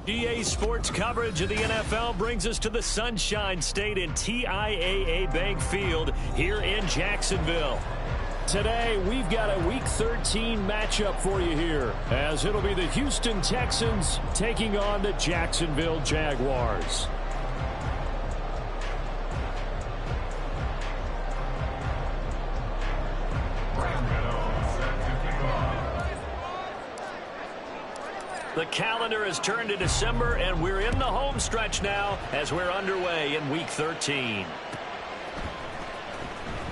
EA Sports coverage of the NFL brings us to the Sunshine State in TIAA Bank Field here in Jacksonville. Today, we've got a Week 13 matchup for you here, as it'll be the Houston Texans taking on the Jacksonville Jaguars. The calendar has turned to December, and we're in the home stretch now as we're underway in Week 13.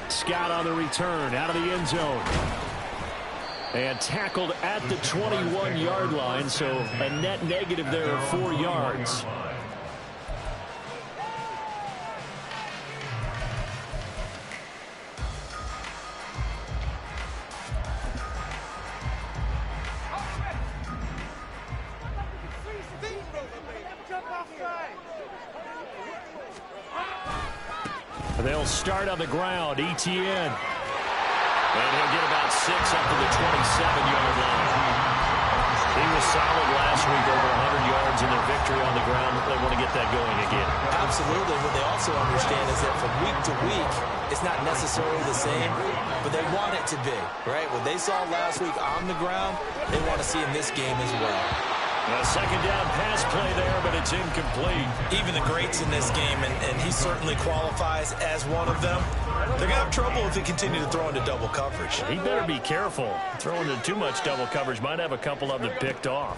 Scott on the return, out of the end zone. And tackled at the 21-yard line, so a net negative there of 4 yards. They'll start on the ground. Etienne. And he'll get about 6 up to the 27-yard line. He was solid last week, over 100 yards in their victory on the ground. They want to get that going again. Absolutely. What they also understand is that from week to week, it's not necessarily the same, but they want it to be, right? What they saw last week on the ground, they want to see in this game as well. A second down pass play there, but it's incomplete. Even the greats in this game, and he certainly qualifies as one of them, they're going to have trouble if they continue to throw into double coverage. He better be careful. Throwing into too much double coverage might have a couple of them picked off.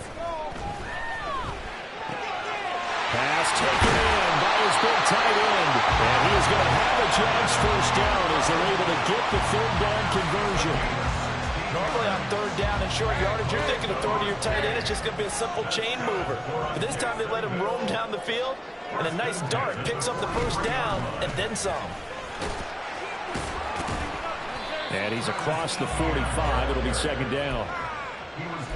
Pass taken in by his big tight end. And he is going to have a Jags first down as they're able to get the third down conversion. Normally on third down and short yardage, you're thinking of throwing to your tight end. It's just going to be a simple chain mover. But this time they let him roam down the field, and a nice dart picks up the first down and then some. And he's across the 45. It'll be second down.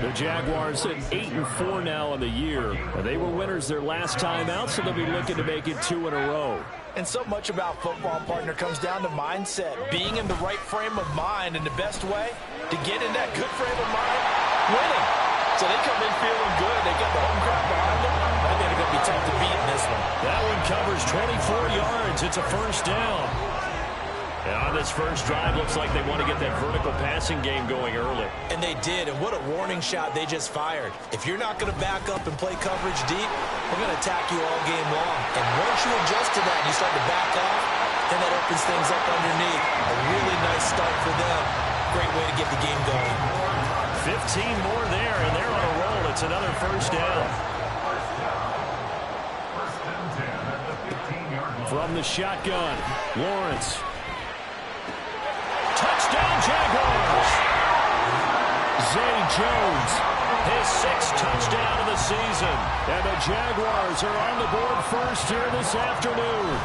The Jaguars at 8-4 now on the year. They were winners their last time out, so they'll be looking to make it 2 in a row. And so much about football, partner, comes down to mindset. Being in the right frame of mind, and the best way to get in that good frame of mind, winning. So they come in feeling good. They got the home crowd behind them. I think they're going to be tough to beat in this one. That one covers 24 yards. It's a first down. And on this first drive, looks like they want to get that vertical passing game going early. And they did, and what a warning shot they just fired. If you're not going to back up and play coverage deep, we're going to attack you all game long. And once you adjust to that and you start to back off, then that opens things up underneath. A really nice start for them. Great way to get the game going. 15 more there, and they're on a roll. It's another first down. From the shotgun, Lawrence. Touchdown, Jaguars! Zay Jones, his 6th touchdown of the season. And the Jaguars are on the board first here this afternoon.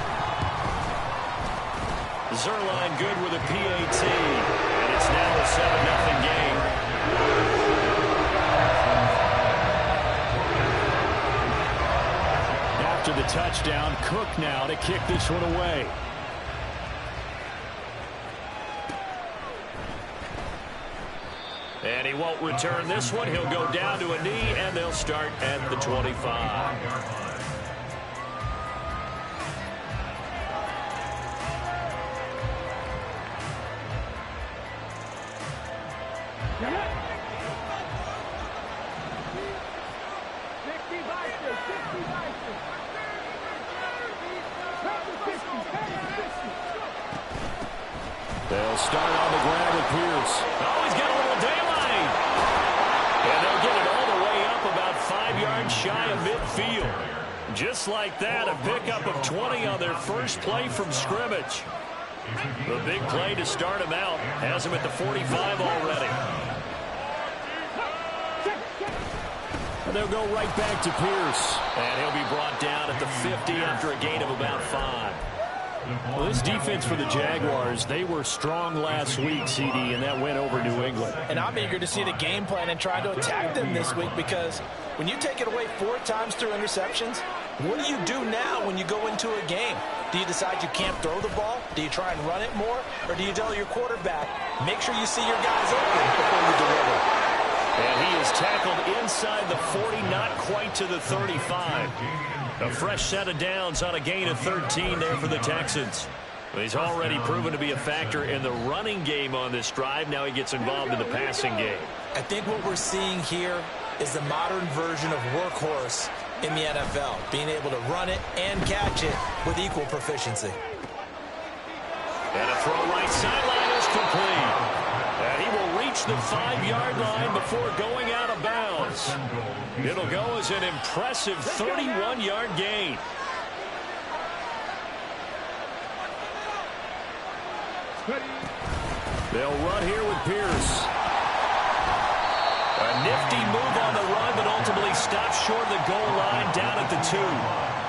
Zuerlein good with a PAT. And it's now a 7-0 game. After the touchdown, Cook now to kick this one away. And he won't return this one. He'll go down to a knee, and they'll start at the 25. They'll start on the ground with Pierce. Oh, he's got a little daylight. And they'll get it all the way up about 5 yards shy of midfield. Just like that, a pickup of 20 on their first play from scrimmage. The big play to start him out has him at the 45 already. And they'll go right back to Pierce. And he'll be brought down at the 50 after a gain of about 5. Well, this defense for the Jaguars, they were strong last week, CD, and that went over New England. And I'm eager to see the game plan and try to attack them this week, because when you take it away 4 times through interceptions, what do you do now when you go into a game? Do you decide you can't throw the ball? Do you try and run it more? Or do you tell your quarterback, make sure you see your guys open before you deliver? And he is tackled inside inside the 40, not quite to the 35. A fresh set of downs on a gain of 13 there for the Texans. He's already proven to be a factor in the running game on this drive. Now he gets involved in the passing game. I think what we're seeing here is the modern version of workhorse in the NFL, being able to run it and catch it with equal proficiency. And a throw right sideline is complete. And he will reach the 5-yard line before going out of bounds. It'll go as an impressive 31-yard gain. They'll run here with Pierce. A nifty move on the run, but ultimately stops short of the goal line down at the 2.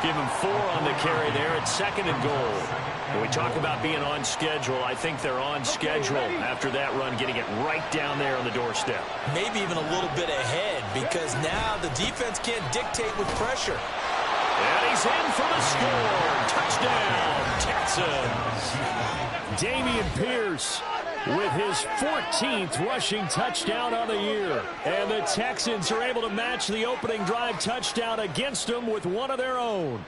Give him 4 on the carry there at 2nd and goal. When we talk about being on schedule, I think they're on schedule after that run, getting it right down there on the doorstep. Maybe even a little bit ahead, because now the defense can't dictate with pressure. And he's in for the score. Touchdown, Texans. Dameon Pierce with his 14th rushing touchdown on the year. And the Texans are able to match the opening drive touchdown against them with one of their own.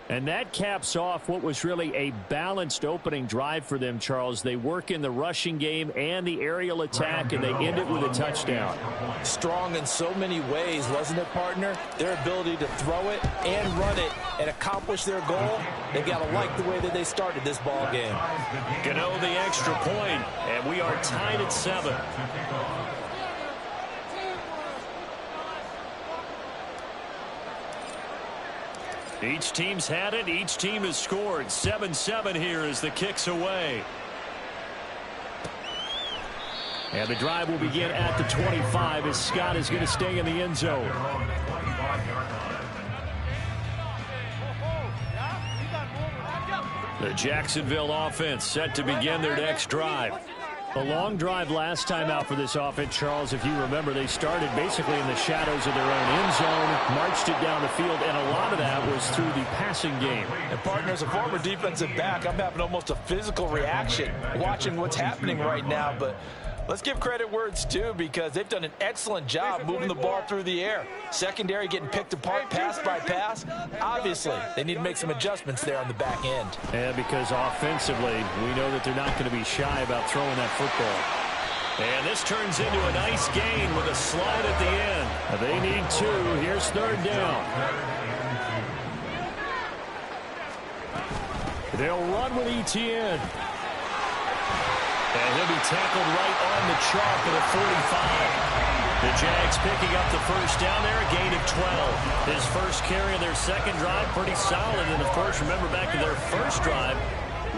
And that caps off what was really a balanced opening drive for them, Charles. They work in the rushing game and the aerial attack, and they end it with a touchdown. Strong in so many ways, wasn't it, partner? Their ability to throw it and run it and accomplish their goal, they've got to like the way that they started this ball game. Gano the extra point, and we are tied at 7. Each team's had it. Each team has scored. 7-7 here as the kick's away. And the drive will begin at the 25 as Scott is going to stay in the end zone. The Jacksonville offense set to begin their next drive. A long drive last time out for this offense, Charles. If you remember, they started basically in the shadows of their own end zone, marched it down the field, and a lot of that was through the passing game. And, partner, as a former defensive back, I'm having almost a physical reaction watching what's happening right now. But let's give credit where it's due, because they've done an excellent job moving the ball through the air. Secondary getting picked apart pass by pass. Obviously, they need to make some adjustments there on the back end. And because offensively, we know that they're not going to be shy about throwing that football. And this turns into a nice gain with a slide at the end. They need 2. Here's 3rd down. They'll run with Etienne. And he'll be tackled right on the chalk at a 45. The Jags picking up the first down there, a gain of 12. His first carry of their second drive, pretty solid. And, of course, remember back to their first drive,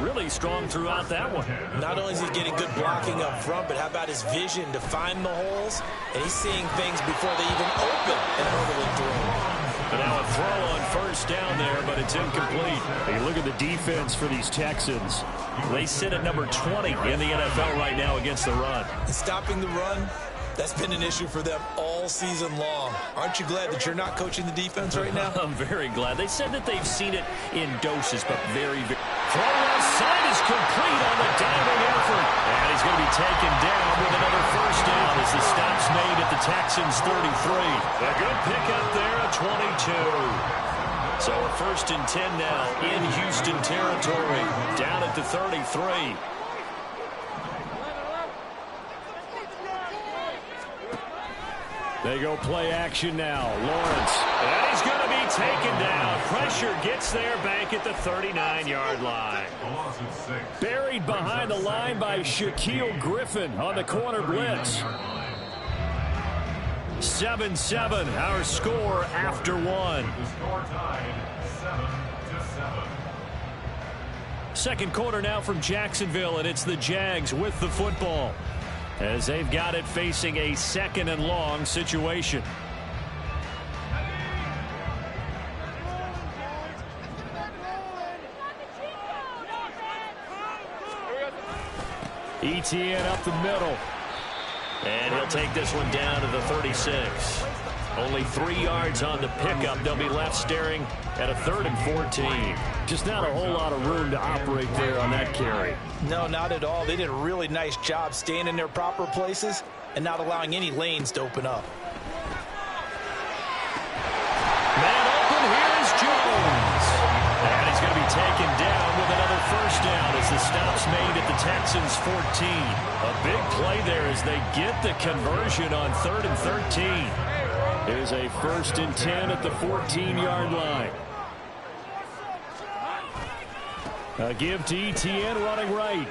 really strong throughout that one. Not only is he getting good blocking up front, but how about his vision to find the holes? And he's seeing things before they even open and hurdling through. But now a throw on first down there, but it's incomplete. Hey, look at the defense for these Texans. They sit at number 20 in the NFL right now against the run. And stopping the run, that's been an issue for them all season long. Aren't you glad that you're not coaching the defense right now? I'm very glad. They said that they've seen it in doses, but very, very... Throw left side is complete on the diving effort. And he's going to be taken down with another first down as the stop's made at the Texans 33. A good pickup there at 22. So a 1st and 10 now in Houston territory, down at the 33. They go play action now. Lawrence. And he's going to be taken down. Pressure gets there back at the 39-yard line. Buried behind the line by Shaquille Griffin on the corner blitz. 7-7, our score after 1. Second quarter now from Jacksonville, and it's the Jags with the football, as they've got it facing a 2nd and long situation. Etienne up the middle. And he'll take this one down to the 36. Only 3 yards on the pickup. They'll be left staring at a 3rd and 14. Just not a whole lot of room to operate there on that carry. No, not at all. They did a really nice job staying in their proper places and not allowing any lanes to open up. Man open, here's Jones. And he's going to be taken down with another first down as the stop's made at the Texans' 14. A big play there as they get the conversion on 3rd and 13. Here's a 1st and 10 at the 14-yard line. A give to Etienne running right.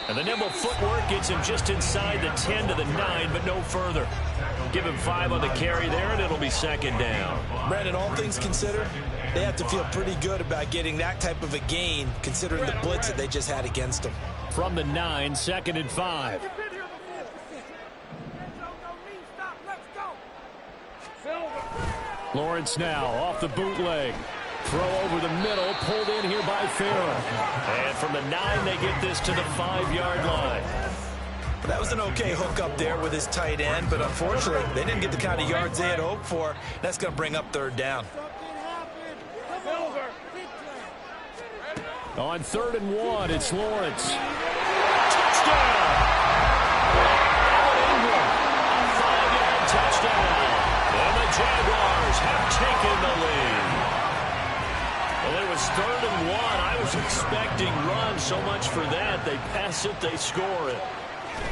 And the nimble footwork gets him just inside the 10 to the 9, but no further. Give him 5 on the carry there, and it'll be 2nd down. Brandon, all things considered, they have to feel pretty good about getting that type of a gain, considering the blitz that they just had against them. From the 9, 2nd and 5. Lawrence now off the bootleg. Throw over the middle, pulled in here by Farrell. And from the 9, they get this to the 5-yard line. That was an okay hook up there with his tight end, but unfortunately, they didn't get the kind of yards they had hoped for. That's going to bring up 3rd down. On 3rd and 1, it's Lawrence. Touchdown! Ingram, a 5-yard touchdown. And the Jaguars have taken the lead. Well, it was 3rd and 1. I was expecting run, so much for that. They pass it, they score it.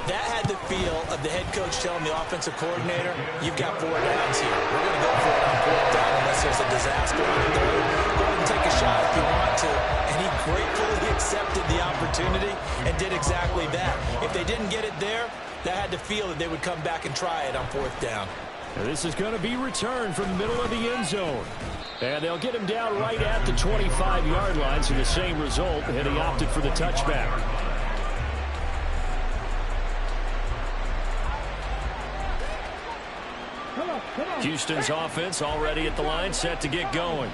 That had the feel of the head coach telling the offensive coordinator, you've got 4 downs here. We're going to go for it on 4th down unless there's a disaster on the 3rd. Go ahead and take a shot if you want to. And he gratefully accepted the opportunity and did exactly that. If they didn't get it there, that had the feel that they would come back and try it on 4th down. Now this is going to be returned from the middle of the end zone. And they'll get him down right at the 25-yard line, so the same result, and he opted for the touchback. Houston's offense already at the line, set to get going.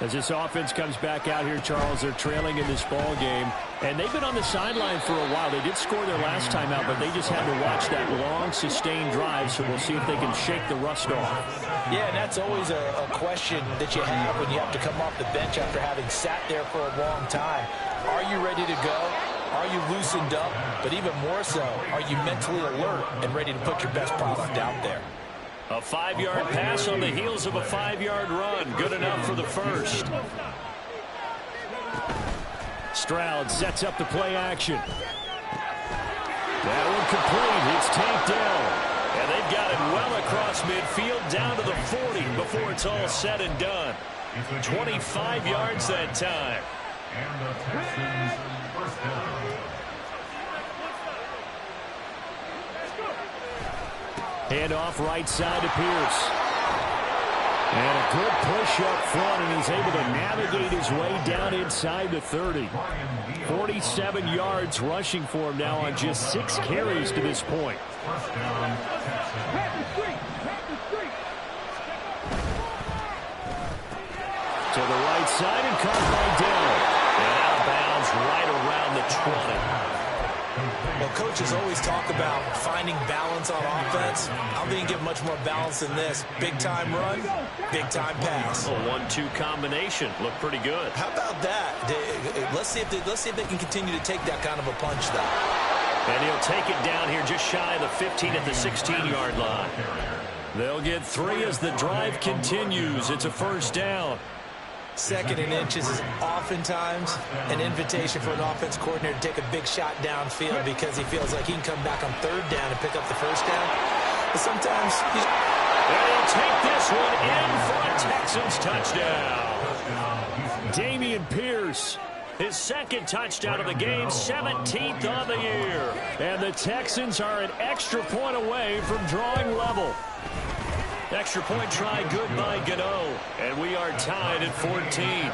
As this offense comes back out here, Charles, they're trailing in this ball game. And they've been on the sideline for a while. They did score their last time out, but they just had to watch that long, sustained drive, so we'll see if they can shake the rust off. Yeah, and that's always a question that you have when you have to come off the bench after having sat there for a long time. Are you ready to go? Are you loosened up? But even more so, are you mentally alert and ready to put your best product out there? A 5-yard pass on the heels of a 5-yard run. Good enough for the first. Stroud sets up the play action. That one complete. It's tanked down. And they've got it well across midfield down to the 40 before it's all said and done. 25 yards that time. And the Texans first down. Handoff right side to Pierce. And a good push up front, and he's able to navigate his way down inside the 30. 47 yards rushing for him now on just 6 carries to this point. To the right side and caught by Dillon. And out of bounds right around the 20. Well, coaches always talk about finding balance on offense. I don't think you get much more balance than this. Big-time run, big-time pass. A 1-2 combination. Looked pretty good. How about that? Let's see if they can continue to take that kind of a punch, though. And he'll take it down here just shy of the 15 at the 16-yard line. They'll get 3 as the drive continues. It's a first down. 2nd and inches is oftentimes an invitation for an offense coordinator to take a big shot downfield because he feels like he can come back on 3rd down and pick up the first down. But sometimes he's... And he'll take this one in for a Texans touchdown. Dameon Pierce, his 2nd touchdown of the game, 17th on the year. And the Texans are an extra point away from drawing level. Extra point try good by Gano. And we are tied at 14.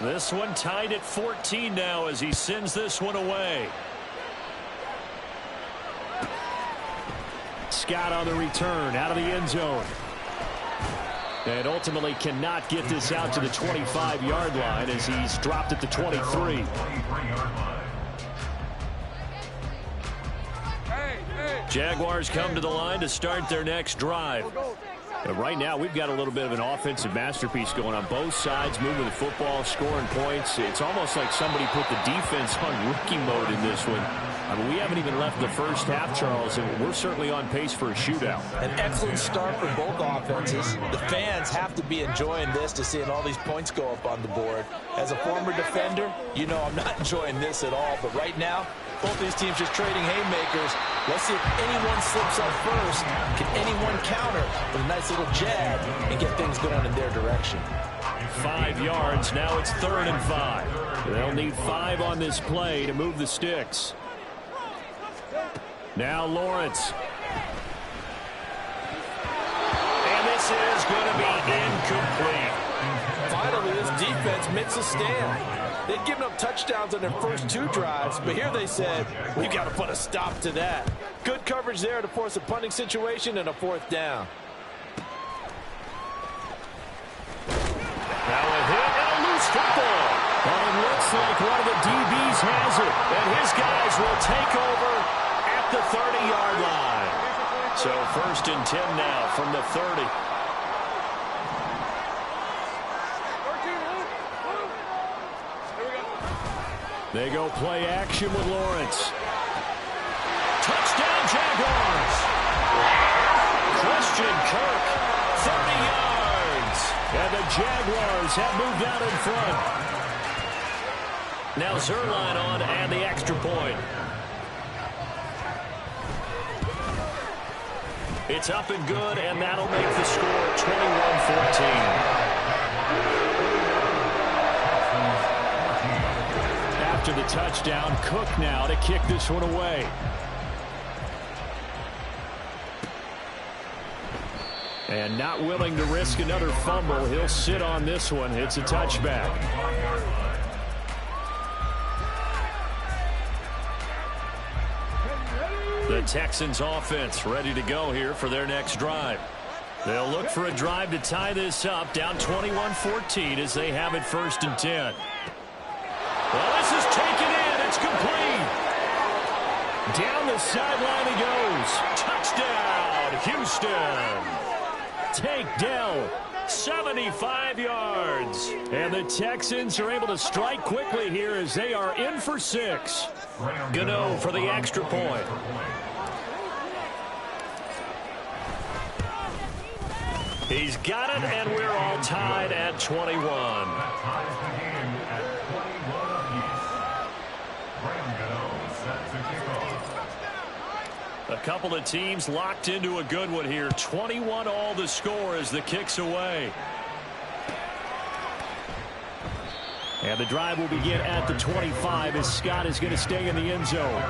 This one tied at 14 now as he sends this one away. Scott on the return out of the end zone. And ultimately cannot get this out to the 25-yard line as he's dropped at the 23. Jaguars come to the line to start their next drive. And right now, we've got a little bit of an offensive masterpiece going on both sides, moving the football, scoring points. It's almost like somebody put the defense on rookie mode in this one. I mean, we haven't even left the first half, Charles, and we're certainly on pace for a shootout. An excellent start for both offenses. The fans have to be enjoying this to seeing all these points go up on the board. As a former defender, you know I'm not enjoying this at all. But right now, both these teams just trading haymakers. Let's see if anyone slips up first. Can anyone counter with a nice little jab and get things going in their direction? 5 yards. Now it's 3rd and 5. They'll need 5 on this play to move the sticks. Now Lawrence. And this is going to be incomplete. Finally, this defense makes a stand. They'd given up touchdowns on their first 2 drives, but here they said, we've got to put a stop to that. Good coverage there to force a punting situation and a 4th down. Now a hit and a loose football. But it looks like one of the DBs has it. And his guys will take over at the 30-yard line. So 1st and 10 now from the 30. They go play action with Lawrence. Touchdown Jaguars. Christian Kirk, 30 yards. And the Jaguars have moved out in front. Now Zuerlein on and the extra point. It's up and good, and that'll make the score 21-14. After the touchdown, Cook now to kick this one away. And not willing to risk another fumble, he'll sit on this one. It's a touchback. The Texans offense ready to go here for their next drive. They'll look for a drive to tie this up, down 21-14 as they have it 1st and 10. Well, this is taken in. It's complete. Down the sideline he goes. Touchdown, Houston. Take Dell, 75 yards. And the Texans are able to strike quickly here as they are in for 6. Gano for the extra point. He's got it, and we're all tied at 21. A couple of teams locked into a good one here. 21 all the score as the kick's away. And the drive will begin at the 25 as Scott is going to stay in the end zone.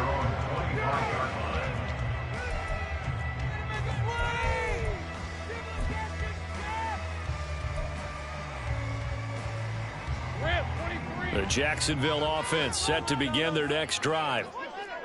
The Jacksonville offense set to begin their next drive.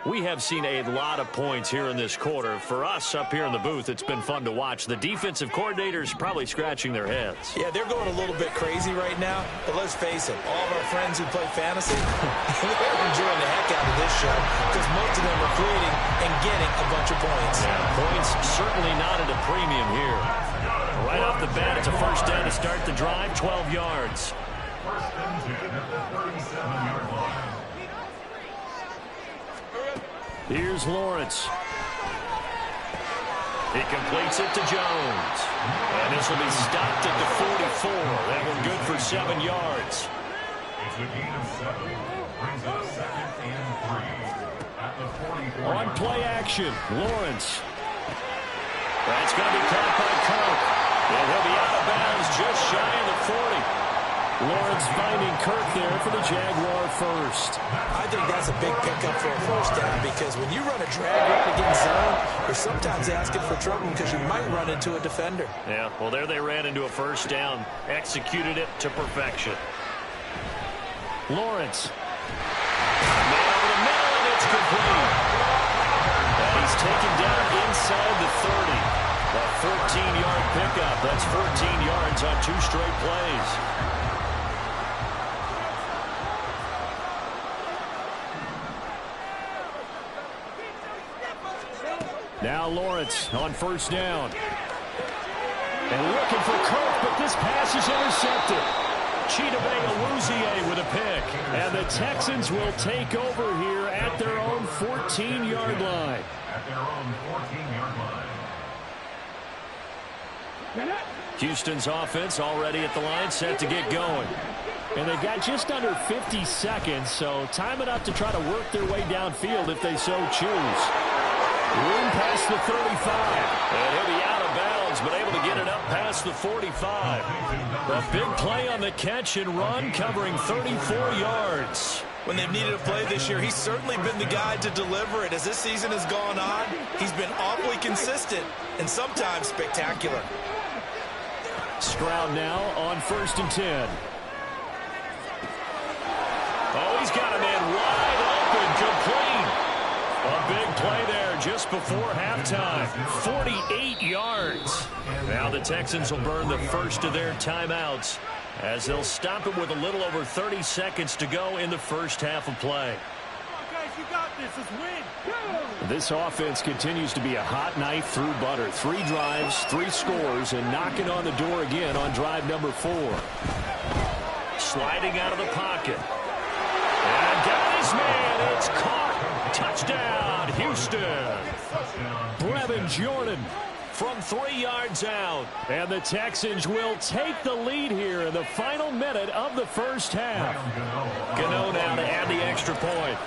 We have seen a lot of points here in this quarter. For us up here in the booth, it's been fun to watch. The defensive coordinators probably scratching their heads. Yeah, they're going a little bit crazy right now. But let's face it, all of our friends who play fantasy, they're enjoying the heck out of this show because most of them are creating and getting a bunch of points. Yeah, points certainly not at a premium here. Right off the bat, it's a 1st down to start the drive, 12 yards. 1st and 10 at the 37-yard line. Here's Lawrence. He completes it to Jones. And this will be stopped at the 44. That one good for 7 yards. It's a gain of 7. Brings up 2nd and 3 at the 44. On play action, Lawrence. That's going to be caught by Kirk. And he'll be out of bounds just shy of the 40. Lawrence finding Kirk there for the Jaguar first. I think that's a big pickup for a 1st down because when you run a drag route against zone, you're sometimes asking for trouble because you might run into a defender. Yeah, well, there they ran into a 1st down, executed it to perfection. Lawrence. Man over the middle, and it's complete. And he's taken down inside the 30. A 14-yard pickup. That's 14 yards on 2 straight plays. Now Lawrence on 1st down. And looking for Kirk, but this pass is intercepted. Chidobe Awuzie with a pick. And the Texans will take over here at their own 14-yard line. At their own 14-yard line. Houston's offense already at the line, set to get going. And they've got just under 50 seconds, so time enough to try to work their way downfield if they so choose. Room past the 35. And he'll be out of bounds, but able to get it up past the 45. A big play on the catch and run, covering 34 yards. When they've needed a play this year, he's certainly been the guy to deliver it. As this season has gone on, he's been awfully consistent and sometimes spectacular. Stroud now on 1st and 10. Oh, he's got a man wide open, complete. A big play there just before halftime. 48 yards. Now the Texans will burn the first of their timeouts as they'll stop it with a little over 30 seconds to go in the first half of play. You got this. Let's win. This offense continues to be a hot knife through butter. 3 drives, 3 scores, and knocking on the door again on drive number 4. Sliding out of the pocket. And got his man. It's caught. Touchdown, Houston. Brevin Jordan from 3 yards out. And the Texans will take the lead here in the final minute of the first half. Gano now to add the extra point.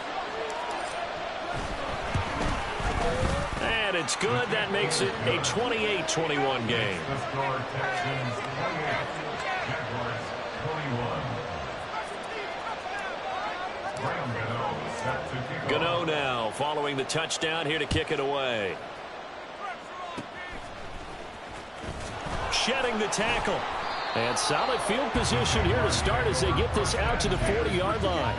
And it's good. That makes it a 28-21 game. The score, Texans 28, Jaguars 21. Graham Gano set to kick off. Gano now following the touchdown here to kick it away. Shedding the tackle. And solid field position here to start as they get this out to the 40-yard line.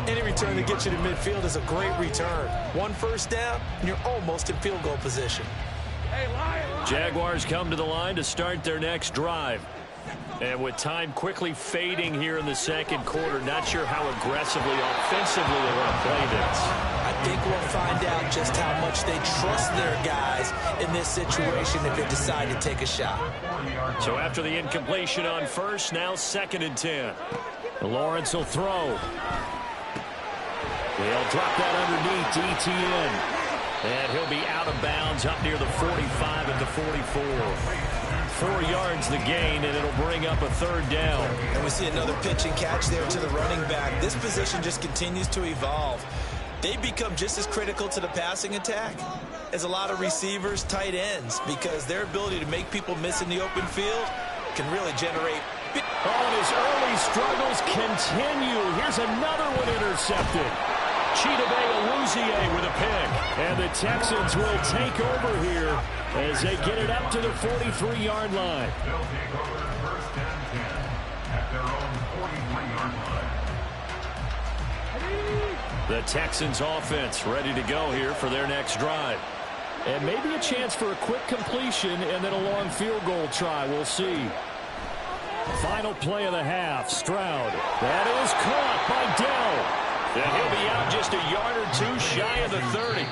Any return that gets you to midfield is a great return. 1 first down, and you're almost in field goal position. Jaguars come to the line to start their next drive. And with time quickly fading here in the second quarter, not sure how aggressively, offensively they want to play this. I think we'll find out just how much they trust their guys in this situation if they decide to take a shot. So after the incompletion on first, now 2nd and 10. Lawrence will throw. They'll drop that underneath to Etienne. And he'll be out of bounds up near the 45 at the 44. 4 yards the gain, and it'll bring up a 3rd down. And we see another pitch and catch there to the running back. This position just continues to evolve. They become just as critical to the passing attack as a lot of receivers, tight ends, because their ability to make people miss in the open field can really generate. Oh, and his early struggles continue. Here's another one intercepted. Chidobe Awuzie with a pick. And the Texans will take over here as they get it up to the 43-yard line. They'll take over 1st and 10 at their own 43-yard line. The Texans offense ready to go here for their next drive. And maybe a chance for a quick completion and then a long field goal try. We'll see. Final play of the half. Stroud. That is caught by Dell. And he'll be out just a yard or 2 shy of the 30.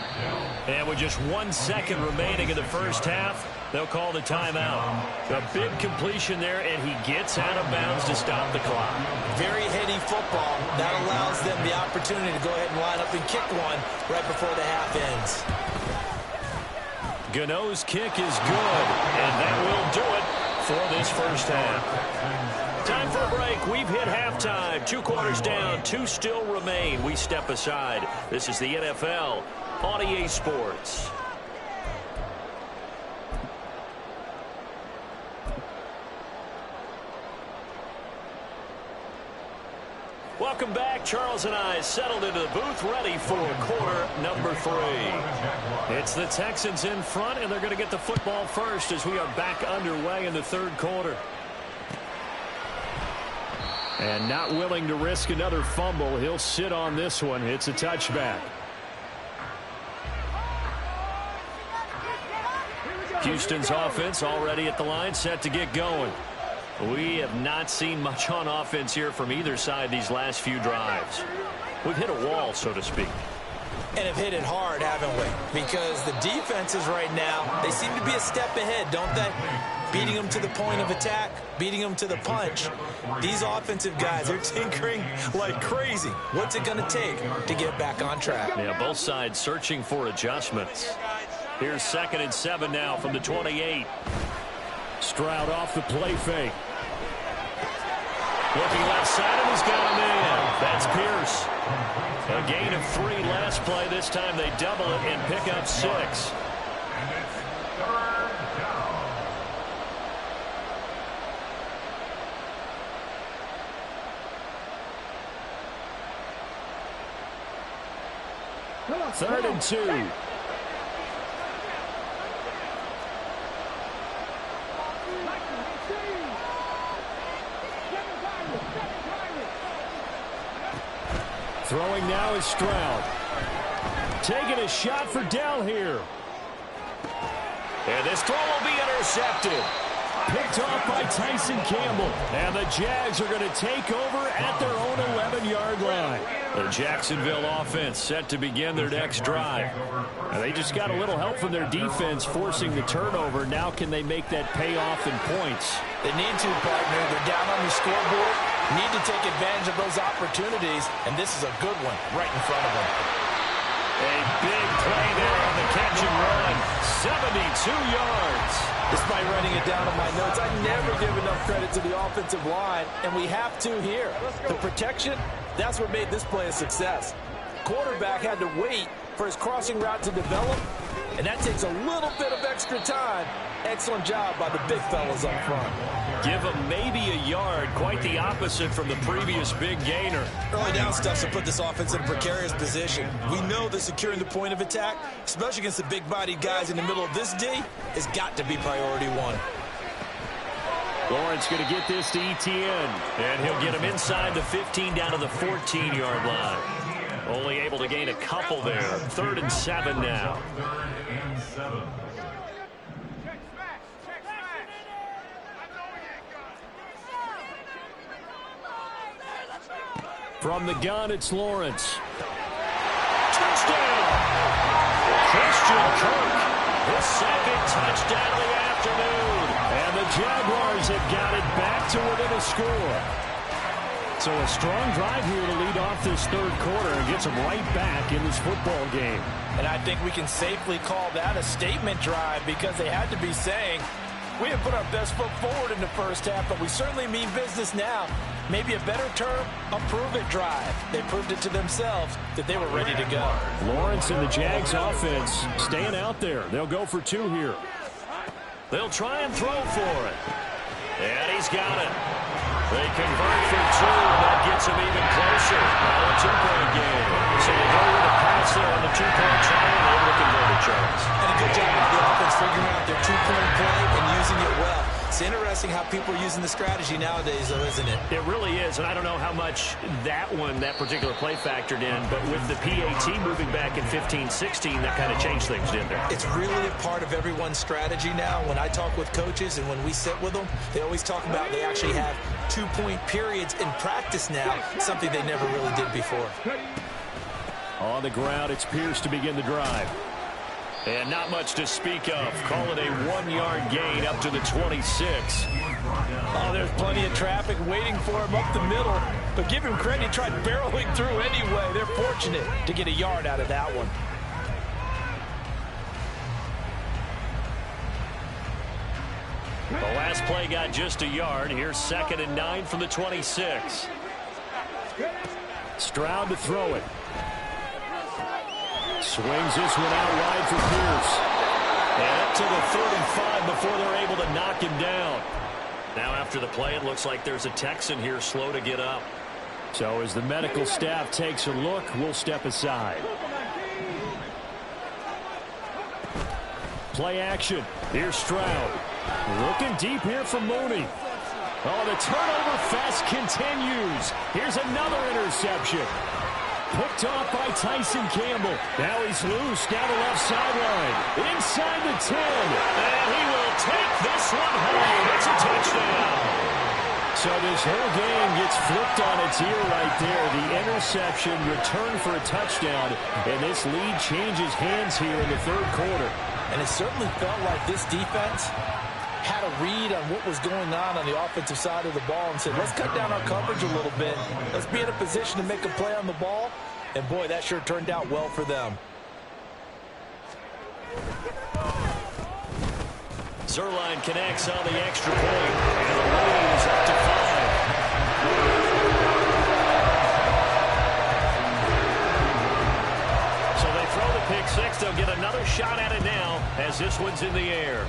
And with just 1 second remaining in the first half, they'll call the timeout. A big completion there, and he gets out of bounds to stop the clock. Very heady football. That allows them the opportunity to go ahead and line up and kick one right before the half ends. Gano's kick is good, and that will do it for this first half. Time for a break. We've hit halftime. 2 quarters down, 2 still remain. We step aside. This is the NFL on EA Sports. Welcome back. Charles and I settled into the booth ready for quarter number 3. It's the Texans in front, and they're going to get the football first as we are back underway in the 3rd quarter. And not willing to risk another fumble, he'll sit on this one. It's a touchback. Houston's offense already at the line, set to get going. We have not seen much on offense here from either side these last few drives. We've hit a wall, so to speak. And have hit it hard, haven't we? Because the defenses right now, they seem to be a step ahead, don't they? beating them to the point of attack, beating them to the punch. These offensive guys, they're tinkering like crazy. What's it going to take to get back on track? Yeah, both sides searching for adjustments. Here's 2nd and 7 now from the 28. Stroud off the play fake. Looking left side, and he's got him in. That's Pierce. A gain of 3 last play. This time they double it and pick up 6. And it's 3rd down. 3rd and 2. Throwing now is Stroud. Taking a shot for Dell here. And this throw will be intercepted. Picked off by Tyson Campbell. And the Jags are going to take over at their own 11-yard line. The Jacksonville offense set to begin their next drive. And they just got a little help from their defense forcing the turnover. Now can they make that pay off in points? They need to, partner. They're down on the scoreboard. Need to take advantage of those opportunities, and this is a good one right in front of them. A big play there on the catch and run. 72 yards. Despite writing it down on my notes, I never give enough credit to the offensive line, and we have to here. The protection, that's what made this play a success. Quarterback had to wait for his crossing route to develop, and that takes a little bit of extra time. Excellent job by the big fellas up front. Give him maybe a yard, quite the opposite from the previous big gainer. Early down stuff to put this offense in a precarious position. We know that securing the point of attack, especially against the big-bodied guys in the middle of this D, has got to be priority 1. Lawrence going to get this to Etienne. And he'll get him inside the 15 down to the 14-yard line. Only able to gain a couple there. 3rd and 7 now. 3rd and 7. From the gun, it's Lawrence. Touchdown! Christian Kirk, his 2nd touchdown of the afternoon. And the Jaguars have got it back to within a score. So a strong drive here to lead off this 3rd quarter and gets them right back in this football game. And I think we can safely call that a statement drive because they had to be saying, we have put our best foot forward in the first half, but we certainly mean business now. Maybe a better term, a prove-it drive. They proved it to themselves that they were ready to go. Lawrence and the Jags offense staying out there. They'll go for 2 here. They'll try and throw for it. And he's got it. They convert for 2, and that gets him even closer. Now a 2-point game. So they go with a pass there on the 2-point try and able to convert it, Charles. And a good job of the offense figuring out their 2-point play and using it well. It's interesting how people are using the strategy nowadays, though, isn't it? It really is, and I don't know how much that particular play factored in, but with the PAT moving back in 15-16, that kind of changed things, didn't it? It's really a part of everyone's strategy now. When I talk with coaches and when we sit with them, they always talk about they actually have 2-point periods in practice now, something they never really did before. On the ground, it's Pierce to begin the drive. And not much to speak of. Call it a 1-yard gain up to the 26. Oh, there's plenty of traffic waiting for him up the middle. But give him credit, he tried barreling through anyway. They're fortunate to get a yard out of that one. The last play got just a yard. Here's 2nd and 9 from the 26. Stroud to throw it. Swings this one out wide for Pierce. And up to the 35 before they're able to knock him down. Now after the play, it looks like there's a Texan here slow to get up. So as the medical staff takes a look, we'll step aside. Play action. Here's Stroud. Looking deep here for Mooney. Oh, the turnover fest continues. Here's another interception. Picked off by Tyson Campbell. Now he's loose down the left sideline. Inside the 10. And he will take this one home. It's a touchdown. So this whole game gets flipped on its ear right there. The interception, return for a touchdown. And this lead changes hands here in the 3rd quarter. And it certainly felt like this defense had a read on what was going on the offensive side of the ball and said, let's cut down our coverage a little bit. Let's be in a position to make a play on the ball. And, boy, that sure turned out well for them. Zuerlein connects on the extra point, and the lead is up to 5. So they throw the pick six. They'll get another shot at it now as this one's in the air.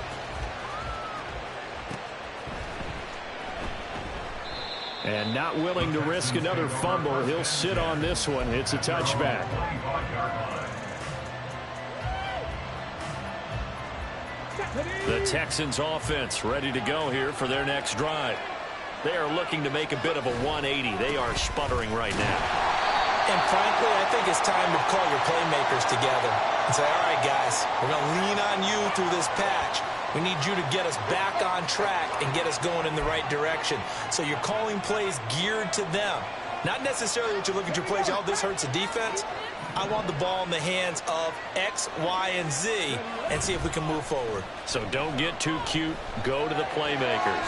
And not willing to risk another fumble. He'll sit on this one. It's a touchback. The Texans offense ready to go here for their next drive. They are looking to make a bit of a 180. They are sputtering right now. And frankly, I think it's time to call your playmakers together and say, all right, guys, we're going to lean on you through this patch. We need you to get us back on track and get us going in the right direction. So you're calling plays geared to them. Not necessarily that you look at your plays, oh, this hurts the defense. I want the ball in the hands of X, Y, and Z and see if we can move forward. So don't get too cute. Go to the playmakers.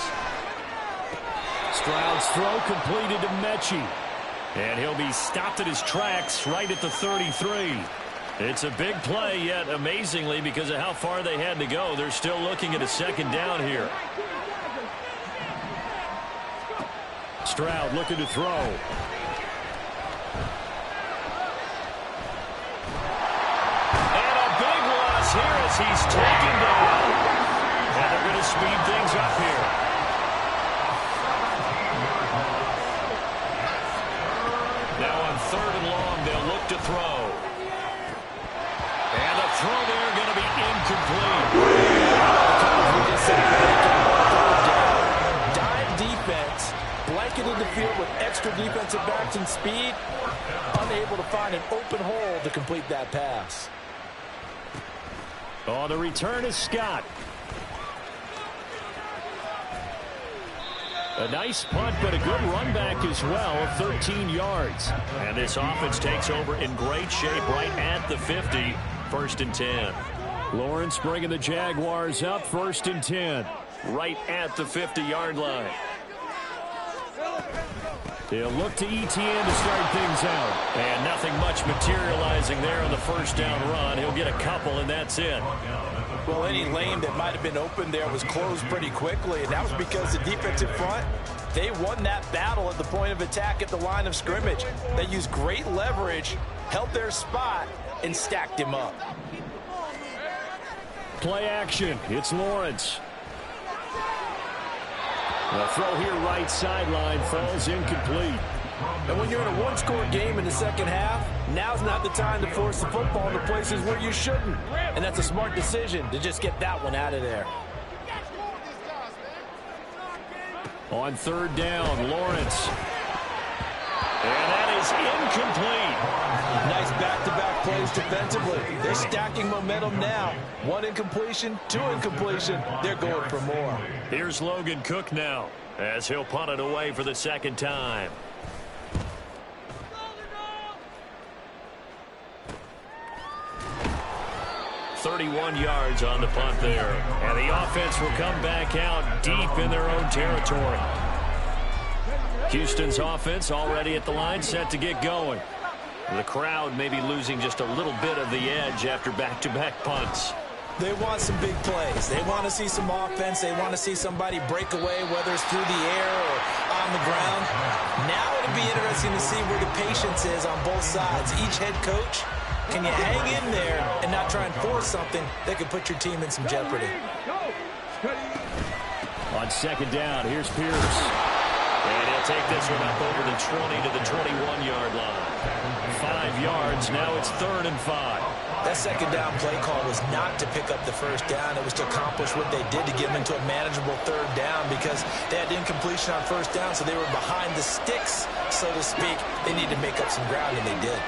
Stroud's throw completed to Mechie. And he'll be stopped at his tracks right at the 33. It's a big play, yet amazingly, because of how far they had to go, they're still looking at a second down here. Stroud looking to throw. And a big loss here as he's taken down. And they're going to speed things up here. Now on 3rd and long, they'll look to throw. And the throw there going to be incomplete. Dime defense, blanketed the field with extra defensive backs and speed, unable to find an open hole to complete that pass. Oh, the return is Scott. A nice punt, but a good run back as well of 13 yards. And this offense takes over in great shape right at the 50. 1st and 10. Lawrence bringing the Jaguars up 1st and 10. Right at the 50-yard line. They'll look to Etienne to start things out. And nothing much materializing there on the first down run. He'll get a couple, and that's it. Well, any lane that might have been open there was closed pretty quickly, and that was because the defensive front, they won that battle at the point of attack at the line of scrimmage. They used great leverage, held their spot, and stacked him up. Play action. It's Lawrence. The throw here right sideline falls incomplete. And when you're in a one-score game in the second half, now's not the time to force the football into places where you shouldn't. And that's a smart decision to just get that one out of there. On 3rd down, Lawrence. And that is incomplete. Nice back-to-back plays defensively. They're stacking momentum now. 1 incompletion, 2 incompletion. They're going for more. Here's Logan Cook now as he'll punt it away for the second time. .31 yards on the punt there. And the offense will come back out deep in their own territory. Houston's offense already at the line, set to get going. The crowd may be losing just a little bit of the edge after back-to-back punts. They want some big plays. They want to see some offense. They want to see somebody break away, whether it's through the air or on the ground. Now it'll be interesting to see where the patience is on both sides. Each head coach, can you hang in there and not try and force something that could put your team in some jeopardy? On 2nd down, here's Pierce. And he'll take this one up over the 20 to the 21-yard line. 5 yards. Now it's 3rd and 5. That second down play call was not to pick up the first down. It was to accomplish what they did to get them into a manageable 3rd down because they had incompletion on 1st down, so they were behind the sticks, so to speak. They needed to make up some ground, and they did.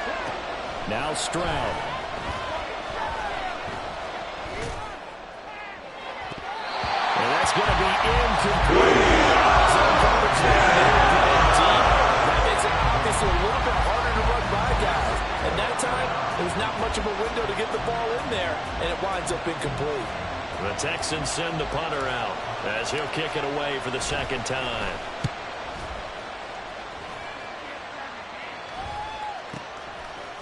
Now Stroud. And that's going to be incomplete. That makes it obviously a little bit harder to run by guys. And that time, there was not much of a window to get the ball in there, and it winds up incomplete. The Texans send the punter out as he'll kick it away for the second time.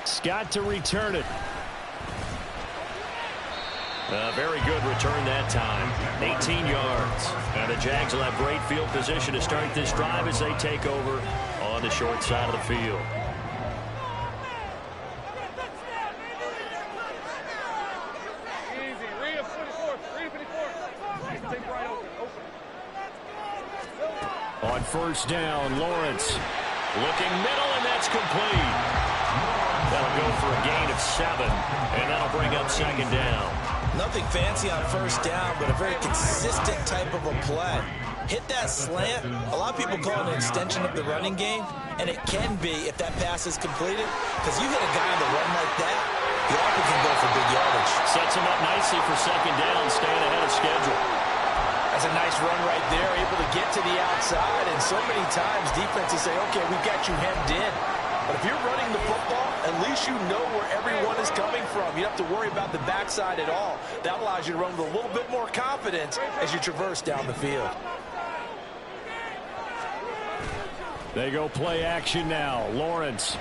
Scott to return it. A very good return that time. 18 yards. And the Jags will have great field position to start this drive as they take over on the short side of the field. On first down, Lawrence. Looking middle, and that's complete. That'll go for a gain of 7, and that'll bring up second down. Nothing fancy on first down, but a very consistent type of a play. Hit that slant. A lot of people call it an extension of the running game, and it can be if that pass is completed, because you hit a guy on the run like that, the offer can go for big yardage. Sets him up nicely for second down, staying ahead of schedule. That's a nice run right there, able to get to the outside, and so many times defenses say, okay, we've got you hemmed in. But if you're running the football, at least you know where everyone is coming from. You don't have to worry about the backside at all. That allows you to run with a little bit more confidence as you traverse down the field. They go play action now. Lawrence.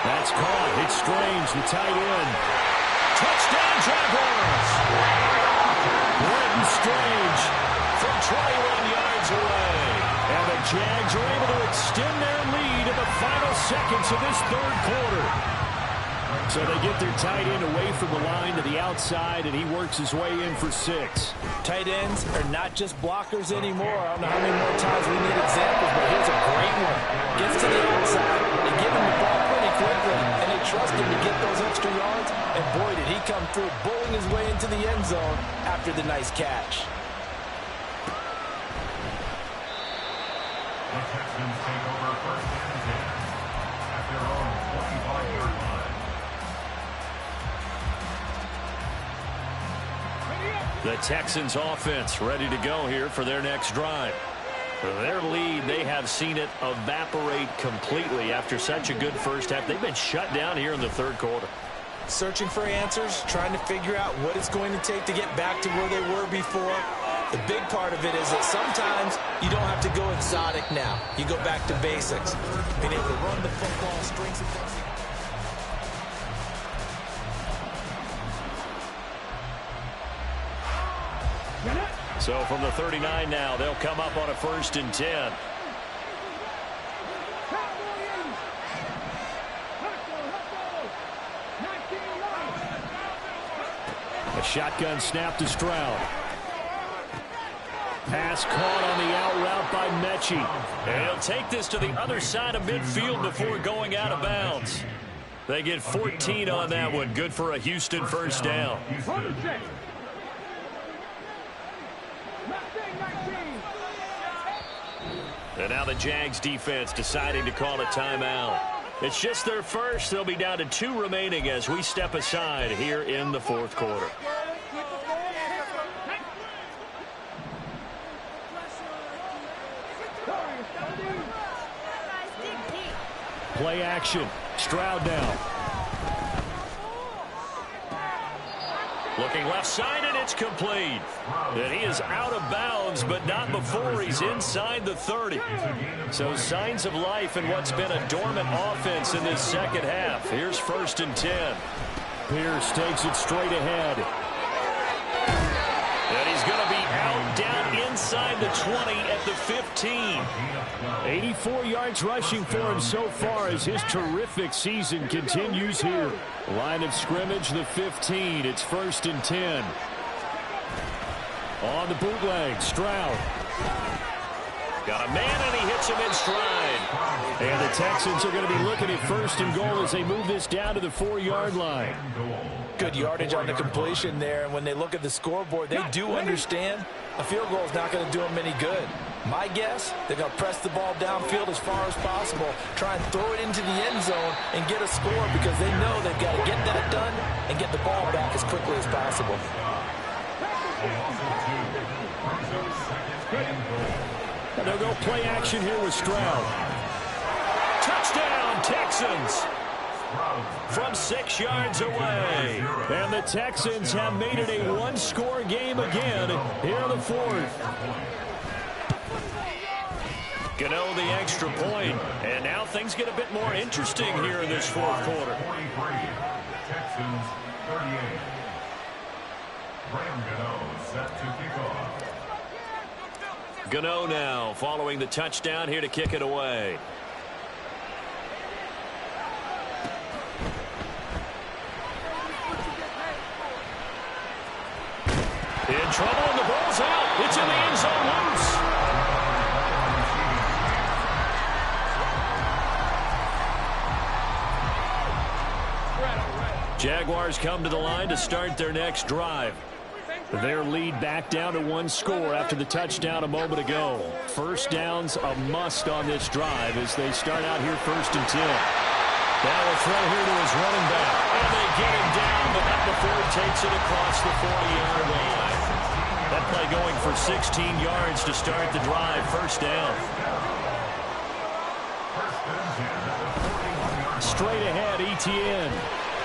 That's caught. It's Strange, the tight end. Touchdown, Jaguars! Brenton Strange From 21 yards away. And the Jags are able to extend their lead in the final seconds of this third quarter. So they get their tight end away from the line to the outside, and he works his way in for 6. Tight ends are not just blockers anymore. I don't know how many more times we need examples, but here's a great one. Gets to the outside. They give him the ball pretty quickly, and they trust him to get those extra yards. And boy, did he come through, bowling his way into the end zone after the nice catch. The Texans take over first and 10 at their own 25-yard line. The Texans offense ready to go here for their next drive. Their lead, they have seen it evaporate completely after such a good first half. They've been shut down here in the third quarter. Searching for answers, trying to figure out what it's going to take to get back to where they were before. The big part of it is that sometimes you don't have to go exotic now. You go back to basics. Being able to run the football, strings and things. So from the 39 now, they'll come up on a first and 10. A shotgun snap to Stroud. Pass caught on the out route by Mechie. And he'll take this to the other side of midfield before going out of bounds. They get 14 on that one. Good for a Houston first down. And now the Jags defense deciding to call a timeout. It's just their first. They'll be down to 2 remaining as we step aside here in the fourth quarter. Play action. Stroud now. Looking left side, and it's complete. And he is out of bounds, but not before he's inside the 30. So signs of life in what's been a dormant offense in this second half. Here's first and 10. Pierce takes it straight ahead. And he's going to be out down inside the 20 at the 15. 84 yards rushing for him so far as his terrific season continues here. Line of scrimmage, the 15. It's first and 10. On the bootleg, Stroud. Got a man, and he hits him in stride. And the Texans are going to be looking at first and goal as they move this down to the 4-yard line. Good yardage on the completion there, and when they look at the scoreboard, they do understand a field goal is not going to do them any good. My guess, they're going to press the ball downfield as far as possible, try and throw it into the end zone and get a score because they know they've got to get that done and get the ball back as quickly as possible. They'll go play action here with Stroud. Touchdown, Texans. from 6 yards away. And the Texans have made it a one-score game again here in the fourth. Gano the extra point, and now things get a bit more interesting here in this fourth quarter. Texans 38. Graham Gano set to kick off. Gano now following the touchdown here to kick it away. In trouble, and the ball's out. It's in the end zone loose. Jaguars come to the line to start their next drive. Their lead back down to one score after the touchdown a moment ago. First down's a must on this drive as they start out here 1st and 10. Now a throw here to his running back. And they get him down, but not before he takes it across the 40-yard line. That play going for 16 yards to start the drive. First down. Straight ahead, Etienne.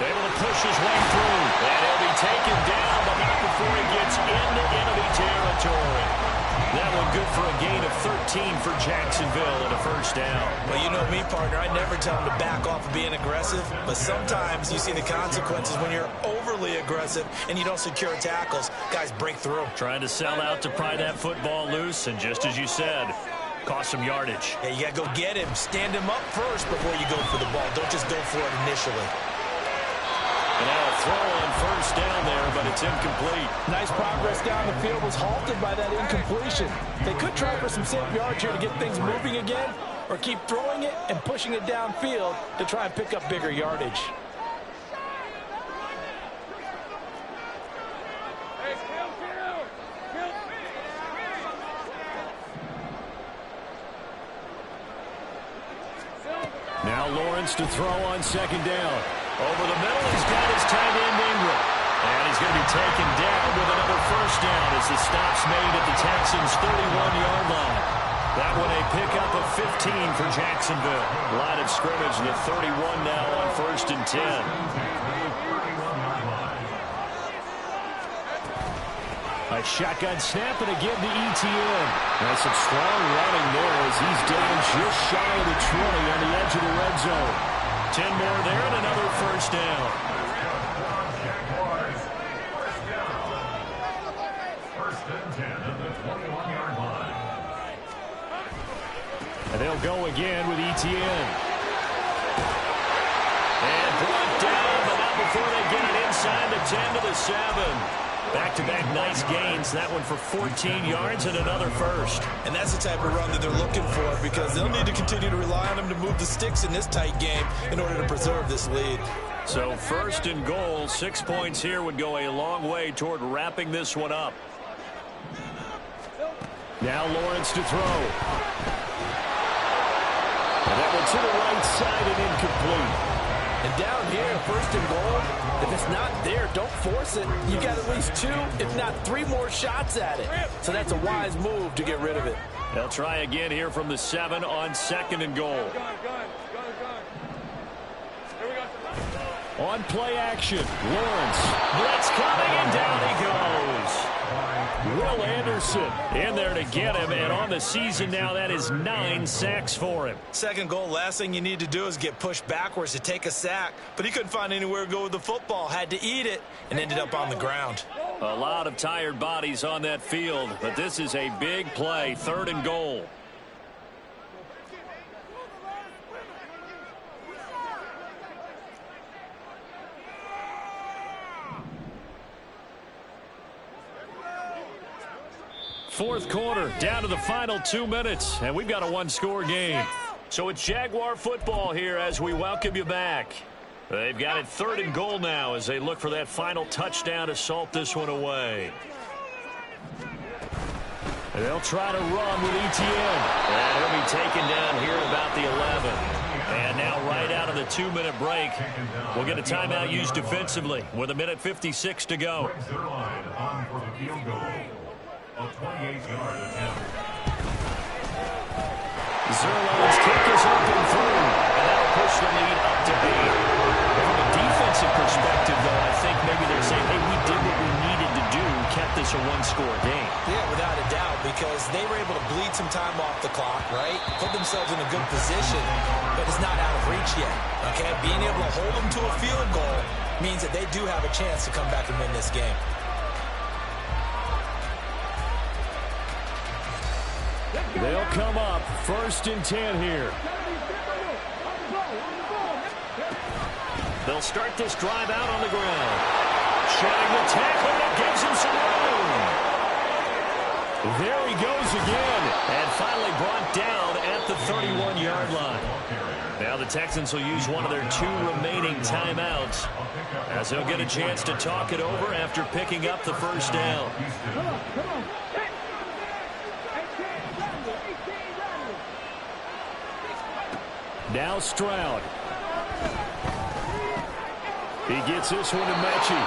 Able to push his way through. And he'll be taken down, but not before he gets into enemy territory. That one good for a gain of 13 for Jacksonville and a first down. Well, you know me, partner. I never tell him to back off of being aggressive, but sometimes you see the consequences when you're overly aggressive and you don't secure tackles. Guys break through. Trying to sell out to pry that football loose, and just as you said, cost some yardage. Yeah, you got to go get him. Stand him up first before you go for the ball. Don't just go for it initially. And now a throw on first down there, but it's incomplete. Nice progress down the field was halted by that incompletion. They could try for some safe yards here to get things moving again, or keep throwing it and pushing it downfield to try and pick up bigger yardage. Now Lawrence to throw on second down. Over the middle, he's got his tight end Ingram. And he's going to be taken down with another first down as the stop's made at the Texans' 31-yard line. That one a pickup of 15 for Jacksonville. Line of scrimmage, the 31 now on 1st and 10. A shotgun snap and again to Etienne. That's some strong running there as he's down just shy of the 20 on the edge of the red zone. 10 more there and another first down. First and 10 at the 21-yard line. And they'll go again with Etienne. And brought down, but not before they get it inside the 10 to the 7. Back-to-back nice gains. That one for 14 yards and another first. And that's the type of run that they're looking for because they'll need to continue to rely on him to move the sticks in this tight game in order to preserve this lead. So 1st and goal, 6 points here would go a long way toward wrapping this one up. Now Lawrence to throw. And that one to the right side and incomplete. And down here, 1st and goal, if it's not there, don't force it. You got at least 2, if not 3 more shots at it. So that's a wise move to get rid of it. They'll try again here from the 7 on 2nd and goal. On play action, Lawrence. Blitz coming, and down he goes. Will Anderson in there to get him, and on the season now, that is 9 sacks for him. 2nd goal, last thing you need to do is get pushed backwards to take a sack. But he couldn't find anywhere to go with the football, had to eat it, and ended up on the ground. A lot of tired bodies on that field, but this is a big play, 3rd and goal. Fourth quarter, down to the final 2 minutes, and we've got a one-score game. So it's Jaguar football here as we welcome you back. They've got it 3rd and goal now as they look for that final touchdown to salt this one away. And they'll try to run with Etienne. And he'll be taken down here at about the 11. And now right out of the 2-minute break, we'll get a timeout used defensively with 1:56 to go. Zerline on for the field goal. A 28-yard attempt. Zerline's kick is up and through, and that'll push the lead up to 8. able to bleed some time off the clock, right? Put themselves in a good position, but it's not out of reach yet, okay? Being able to hold them to a field goal means that they do have a chance to come back and win this game. They'll come up 1st and 10 here. They'll start this drive out on the ground. Shedding the tackle that gives him some room. There he goes again. And finally brought down at the 31-yard line. Now the Texans will use one of their 2 remaining timeouts, as they'll get a chance to talk it over after picking up the first down. Now Stroud. He gets this one to Mechie.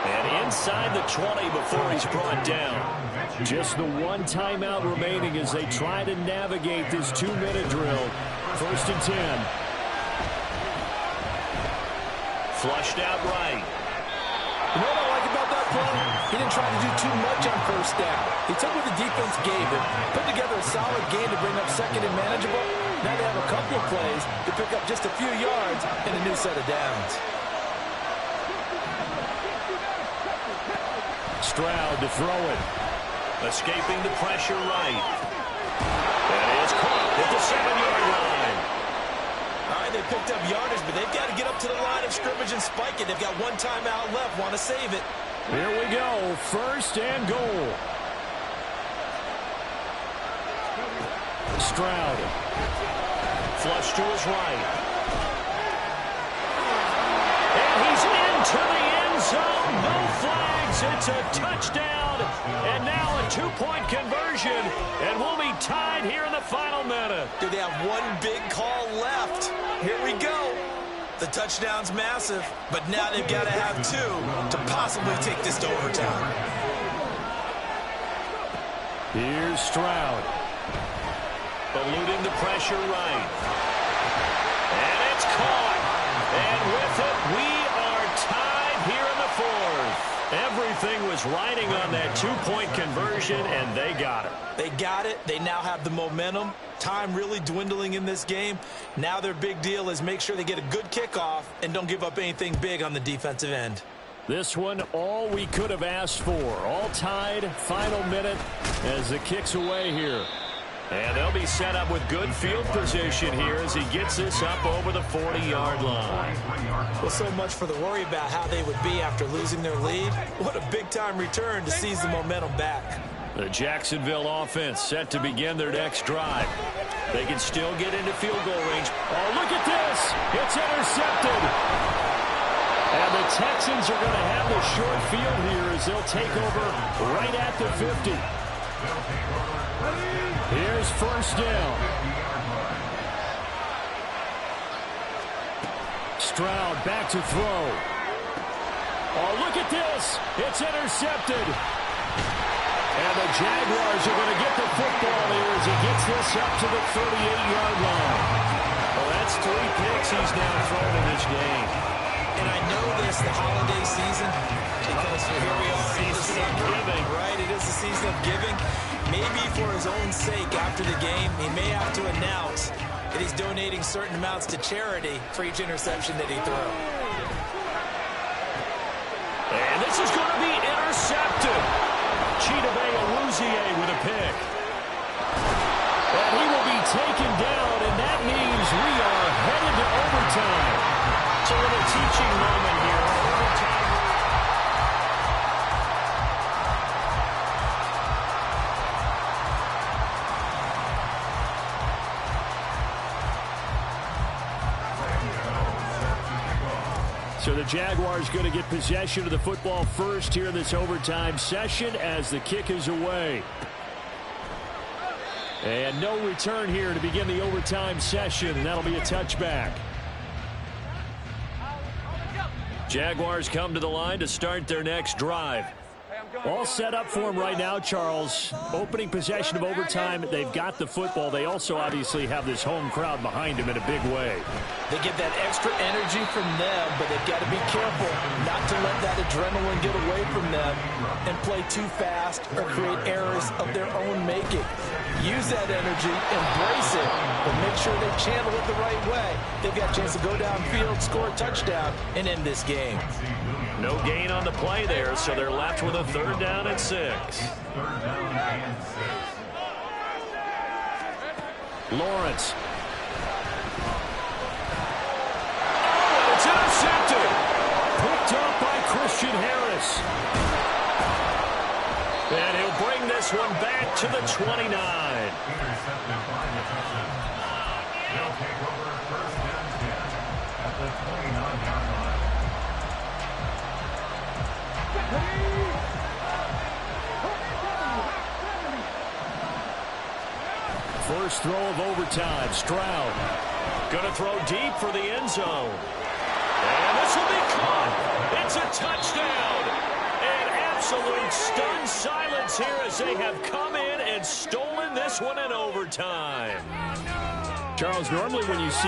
And inside the 20 before he's brought down. Just the 1 timeout remaining as they try to navigate this 2-minute drill. 1st and 10. Flushed out right. You know what I like about that play? He didn't try to do too much on first down. He took what the defense gave him, put together a solid game to bring up 2nd and manageable. Now they have a couple of plays to pick up just a few yards in a new set of downs. Stroud to throw it. Escaping the pressure right. That is caught at the 7-yard line. All right, they picked up yardage, but they've got to get up to the line of scrimmage and spike it. They've got 1 timeout left. Want to save it. Here we go. 1st and goal. Stroud. Flush to his right. And he's into the end zone. No flags. It's a touchdown. And now a 2-point conversion. And we'll be tied here in the final minute. Do they have 1 big call left? Here we go. The touchdown's massive, but now they've got to have 2 to possibly take this to overtime. Here's Stroud. Eluding the pressure right. And it's caught. And with it, we are tied here in the 4th. Everything was riding on that 2-point conversion, and they got it. They got it. They now have the momentum. Time really dwindling in this game. Now their big deal is make sure they get a good kickoff and don't give up anything big on the defensive end. This one, all we could have asked for. All tied, final minute as the kick's away here. And they'll be set up with good field position here as he gets this up over the 40-yard line. Well, so much for the worry about how they would be after losing their lead. What a big-time return to seize the momentum back. The Jacksonville offense set to begin their next drive. They can still get into field goal range. Oh, look at this. It's intercepted. And the Texans are going to have the short field here as they'll take over right at the 50. Here's 1st down. Stroud back to throw. Oh, look at this. It's intercepted. And the Jaguars are going to get the football here as he gets this up to the 38-yard line. Well, that's 3 picks he's now thrown in this game. And I know this, the holiday season, because here we are in December, right? It is the season of giving. Maybe for his own sake after the game, he may have to announce that he's donating certain amounts to charity for each interception that he throws. And this is going to be intercepted. Chidobe Awuzie with a pick. And he will be taken down, and that means we are headed to overtime. So a teaching moment here. Overtime. So the Jaguars going to get possession of the football first here in this overtime session as the kick is away. And no return here to begin the overtime session. That'll be a touchback. Jaguars come to the line to start their next drive. All set up for them right now, Charles. Opening possession of overtime. They've got the football. They also obviously have this home crowd behind them in a big way. They get that extra energy from them, but they've got to be careful not to let that adrenaline get away from them and play too fast or create errors of their own making. Use that energy, embrace it, but make sure they channel it the right way. They've got a chance to go downfield, score a touchdown, and end this game. No gain on the play there, so they're left with a 3rd down and 6. Lawrence. Oh, it's intercepted. Picked up by Christian Harris. And he'll bring this one back to the 29. Intercepted by the Texans. They'll take over 1st and 10 at the 29-yard line. First throw of overtime. Stroud. Going to throw deep for the end zone. And this will be caught. It's a touchdown. An absolute stunned silence here as they have come in and stolen this one in overtime. Charles, normally when you see